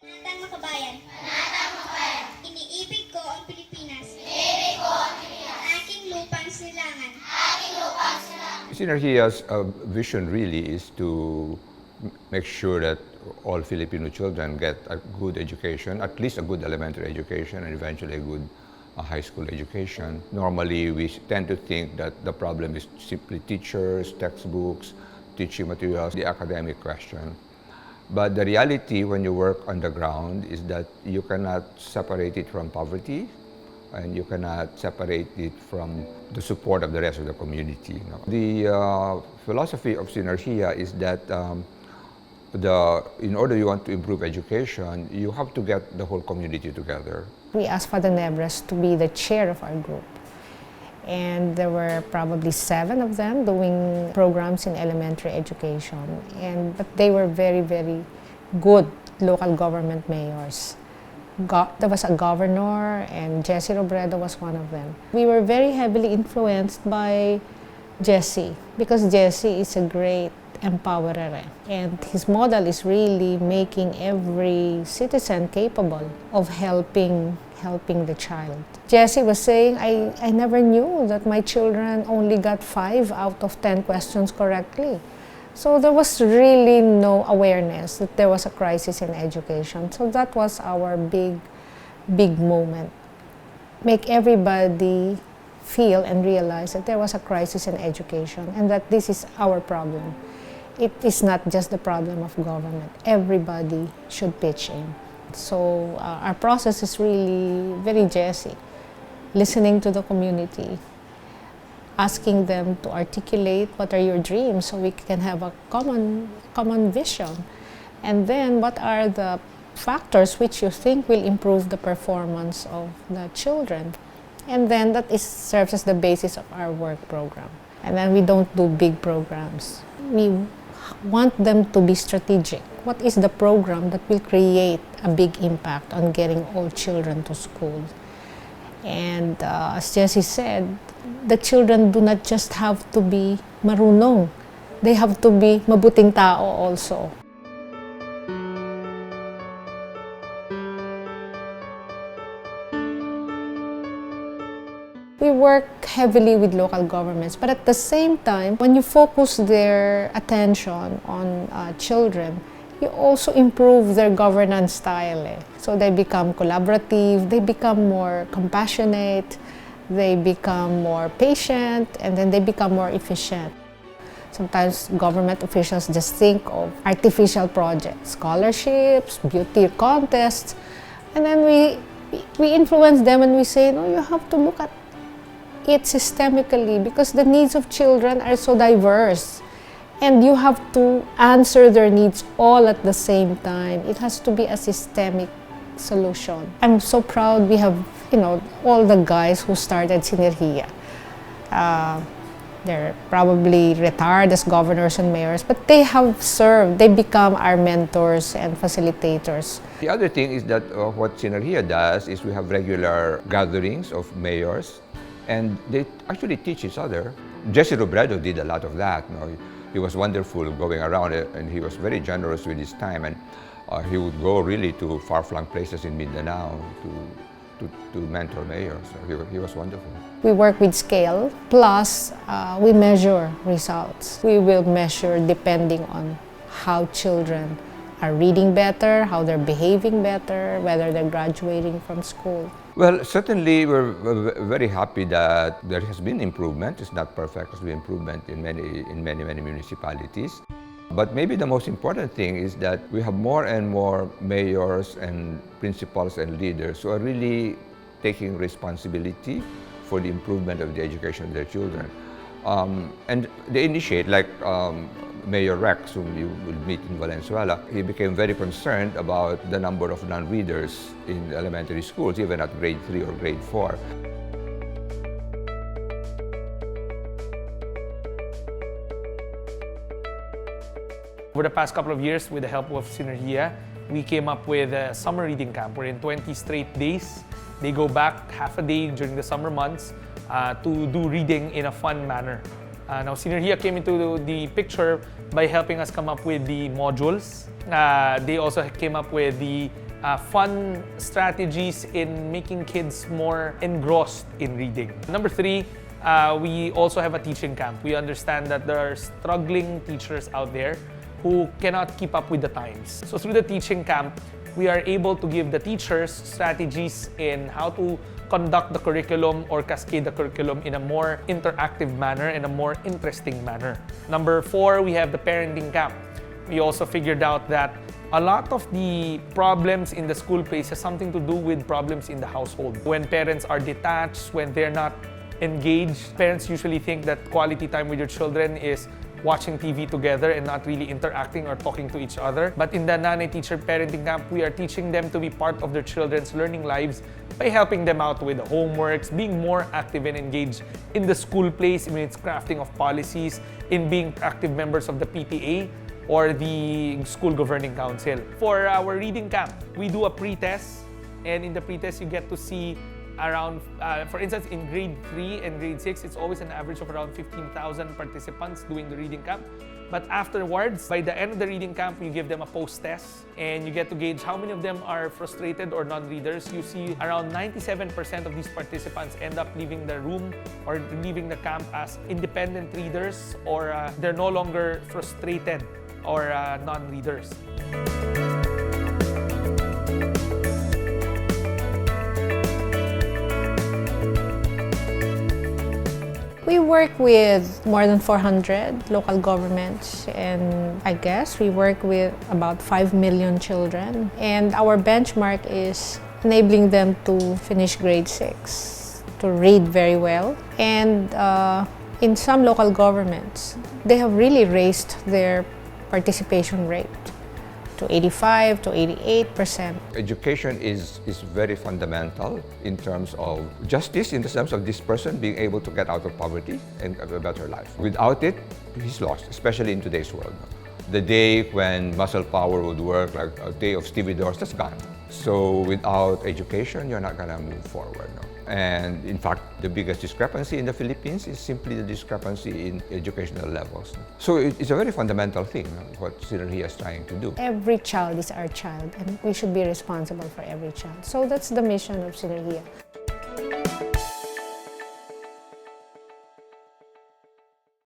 Manatang makabayan. Iniibig ko ang Pilipinas. Aking lupang silangan. Synergeia's vision really is to make sure that all Filipino children get a good education, at least a good elementary education, and eventually a good high school education. Normally, we tend to think that the problem is simply teachers, textbooks, teaching materials, the academic question. But the reality when you work on the ground is that you cannot separate it from poverty, and you cannot separate it from the support of the rest of the community. The philosophy of Synergeia is that in order you want to improve education, you have to get the whole community together. We asked Father Nebres to be the chair of our group. And there were probably 7 of them doing programs in elementary education. But they were very, very good local government mayors. There was a governor, and Jesse Robredo was one of them. We were very heavily influenced by Jesse, because Jesse is a great empowerer. And his model is really making every citizen capable of helping the child. Jesse was saying, I never knew that my children only got 5 out of 10 questions correctly. So there was really no awareness that there was a crisis in education. So that was our big moment. Make everybody feel and realize that there was a crisis in education and that this is our problem. It is not just the problem of government. Everybody should pitch in. So our process is really very Jesse. Listening to the community, asking them to articulate what are your dreams so we can have a common vision. And then what are the factors which you think will improve the performance of the children. And then that serves as the basis of our work program. And then we don't do big programs. We want them to be strategic. What is the program that will create a big impact on getting all children to school? And as Jesse said, the children do not just have to be marunong. They have to be mabuting tao also. We work heavily with local governments, but at the same time, when you focus their attention on children, you also improve their governance style. So they become collaborative, they become more compassionate, they become more patient, and then they become more efficient. Sometimes government officials just think of artificial projects, scholarships, beauty contests, and then we influence them and we say, no, you have to look at it systemically because the needs of children are so diverse. And you have to answer their needs all at the same time. It has to be a systemic solution. I'm so proud we have, all the guys who started Synergeia. They're probably retired as governors and mayors, but they have served. They become our mentors and facilitators. The other thing is that what Synergeia does is we have regular gatherings of mayors, and they actually teach each other. Jesse Robredo did a lot of that. He was wonderful going around it, and he was very generous with his time, and he would go really to far-flung places in Mindanao to mentor mayors. So he was wonderful. We work with scale, plus we measure results. We will measure depending on how children are reading better, how they're behaving better, whether they're graduating from school. Well, certainly we're very happy that there has been improvement. It's not perfect, there's been improvement in many municipalities. But maybe the most important thing is that we have more and more mayors and principals and leaders who are really taking responsibility for the improvement of the education of their children. And they initiate, like Mayor Rex, whom you will meet in Valenzuela. He became very concerned about the number of non-readers in elementary schools, even at grade 3 or grade 4. Over the past couple of years, with the help of Synergeia, we came up with a summer reading camp where in 20 straight days, they go back half a day during the summer months to do reading in a fun manner. Now, Synergeia came into the picture by helping us come up with the modules. They also came up with the fun strategies in making kids more engrossed in reading. Number 3, we also have a teaching camp. We understand that there are struggling teachers out there who cannot keep up with the times. So through the teaching camp, we are able to give the teachers strategies in how to conduct the curriculum or cascade the curriculum in a more interactive manner and a more interesting manner. Number 4, we have the parenting camp. We also figured out that a lot of the problems in the school place has something to do with problems in the household. When parents are detached, when they're not engaged, parents usually think that quality time with your children is watching TV together and not really interacting or talking to each other. But in the Nanay Teacher Parenting Camp, we are teaching them to be part of their children's learning lives by helping them out with the homeworks, being more active and engaged in the school place, in its crafting of policies, in being active members of the PTA or the school governing council. For our reading camp, we do a pre-test, and in the pre-test you get to see around, for instance, in grade 3 and grade 6, it's always an average of around 15,000 participants doing the reading camp. But afterwards, by the end of the reading camp, you give them a post-test and you get to gauge how many of them are frustrated or non-readers. You see around 97% of these participants end up leaving the room or leaving the camp as independent readers, or they're no longer frustrated or non-readers. We work with more than 400 local governments, and I guess we work with about 5 million children. And our benchmark is enabling them to finish grade 6, to read very well. And in some local governments, they have really raised their participation rate to 85 to 88%. Education is very fundamental in terms of justice, in the sense of this person being able to get out of poverty and have a better life. Without it, he's lost, especially in today's world. The day when muscle power would work, like a day of Stevie Doors, that's gone. So without education, you're not gonna move forward. No? And in fact, the biggest discrepancy in the Philippines is simply the discrepancy in educational levels. So it's a very fundamental thing, what Synergeia is trying to do. Every child is our child, and we should be responsible for every child. So that's the mission of Synergeia.